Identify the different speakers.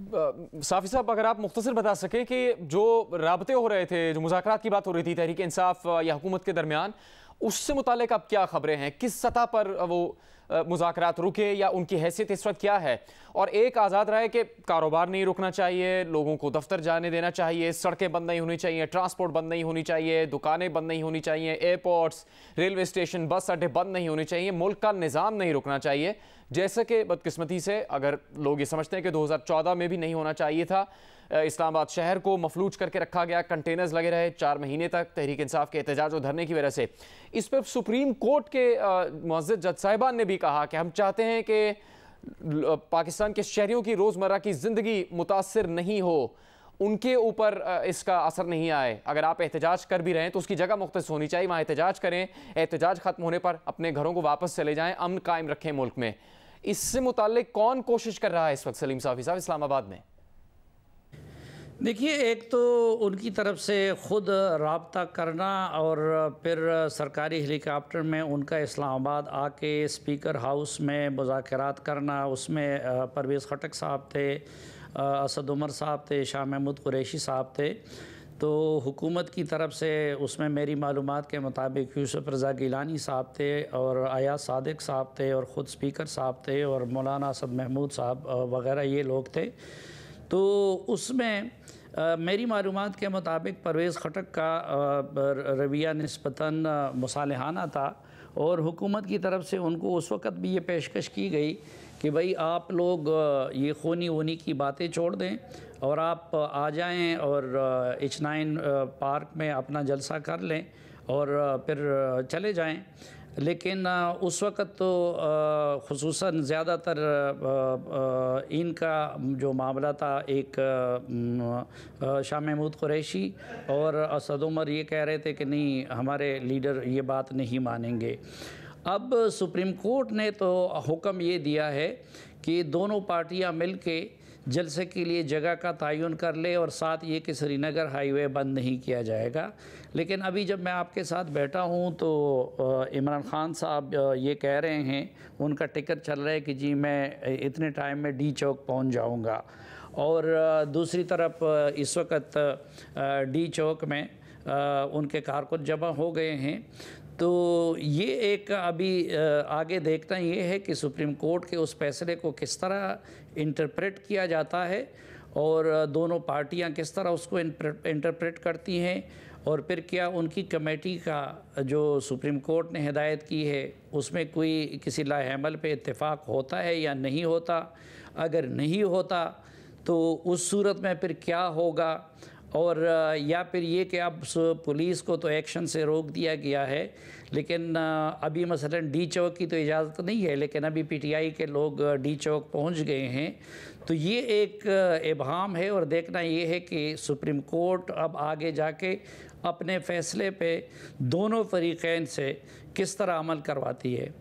Speaker 1: साफ़ी साहब, अगर आप मुख्तसर बता सकें कि जो राबते हो रहे थे, जो मुज़ाकरात की बात हो रही थी तहरीक इंसाफ या हुकूमत के दरमियान, उससे मुतालिक अब क्या खबरें हैं? किस सतह पर वो मुज़ाकरात रुके या उनकी हैसियत इस वक्त क्या है? और एक आज़ाद राय के कारोबार नहीं रुकना चाहिए, लोगों को दफ्तर जाने देना चाहिए, सड़कें बंद नहीं होनी चाहिए, ट्रांसपोर्ट बंद नहीं होनी चाहिए, दुकानें बंद नहीं होनी चाहिए, एयरपोर्ट्स, रेलवे स्टेशन, बस अड्डे बंद नहीं होने चाहिए, मुल्क का निज़ाम नहीं रुकना चाहिए, जैसे कि बदकिस्मती से अगर लोग ये समझते हैं कि 2014 में भी नहीं होना चाहिए था। इस्लामाबाद शहर को मफलूज करके रखा गया, कंटेनर्स लगे रहे 4 महीने तक तहरीक इंसाफ के एहतजाज और धरने की वजह से। इस पर सुप्रीम कोर्ट के मुअज़्ज़ज़ जज साहिबान ने भी कहा कि हम चाहते हैं कि पाकिस्तान के शहरियों की रोज़मर्रा की ज़िंदगी मुतासिर नहीं हो, उनके ऊपर इसका असर नहीं आए। अगर आप एहतजाज कर भी रहे हैं तो उसकी जगह मुख्तस होनी चाहिए, वहाँ एहतजाज करें, एहतजाज ख़त्म होने पर अपने घरों को वापस चले जाएँ, अमन कायम रखें मुल्क में। इससे मुताल्लिक कौन कोशिश कर रहा है इस वक्त सलीम साफ़ी साहब इस्लामाबाद में?
Speaker 2: देखिए, एक तो उनकी तरफ से ख़ुद राब्ता करना और फिर सरकारी हेलीकॉप्टर में उनका इस्लामाबाद आके स्पीकर हाउस में मुज़ाकरात करना, उसमें परवेज़ खटक साहब थे, असद उमर साहब थे, शाह महमूद कुरैशी साहब थे। तो हुकूमत की तरफ से उसमें मेरी मालूमात के मुताबिक यूसुफ रज़ा गिलानी साहब थे और अयाज सादिक साहब थे और ख़ुद स्पीकर साहब थे और मौलाना असद महमूद साहब वग़ैरह ये लोग थे। तो उसमें मेरी मालूमात के मुताबिक परवेज़ खटक का रवैया निस्बतन मुसालहाना था और हुकूमत की तरफ से उनको उस वक़्त भी ये पेशकश की गई कि भाई आप लोग ये खूनी वूनी की बातें छोड़ दें और आप आ जाएं और H9 पार्क में अपना जलसा कर लें और फिर चले जाएं। लेकिन उस वक़्त तो ख़ुसूसन ज़्यादातर इनका जो मामला था, एक शाह महमूद कुरैशी और असद उमर ये कह रहे थे कि नहीं, हमारे लीडर ये बात नहीं मानेंगे। अब सुप्रीम कोर्ट ने तो हुक्म ये दिया है कि दोनों पार्टियां मिलके जलसे के लिए जगह का तयन कर ले और साथ ये कि श्रीनगर हाईवे बंद नहीं किया जाएगा। लेकिन अभी जब मैं आपके साथ बैठा हूँ तो इमरान ख़ान साहब ये कह रहे हैं, उनका टिकट चल रहा है कि जी मैं इतने टाइम में डी चौक पहुँच जाऊँगा। और दूसरी तरफ इस वक्त डी चौक में उनके कारकुन जमा हो गए हैं। तो ये एक अभी आगे देखना ये है कि सुप्रीम कोर्ट के उस फैसले को किस तरह इंटरप्रेट किया जाता है और दोनों पार्टियां किस तरह उसको इंटरप्रेट करती हैं और फिर क्या उनकी कमेटी का जो सुप्रीम कोर्ट ने हिदायत की है उसमें कोई किसी लाएअमल पे इत्तेफाक होता है या नहीं होता। अगर नहीं होता तो उस सूरत में फिर क्या होगा, और या फिर ये कि अब पुलिस को तो एक्शन से रोक दिया गया है, लेकिन अभी मसलन डी चौक की तो इजाज़त नहीं है, लेकिन अभी पीटीआई के लोग डी चौक पहुंच गए हैं। तो ये एक इबहम है और देखना ये है कि सुप्रीम कोर्ट अब आगे जाके अपने फ़ैसले पे दोनों फरीक़ैन से किस तरह अमल करवाती है।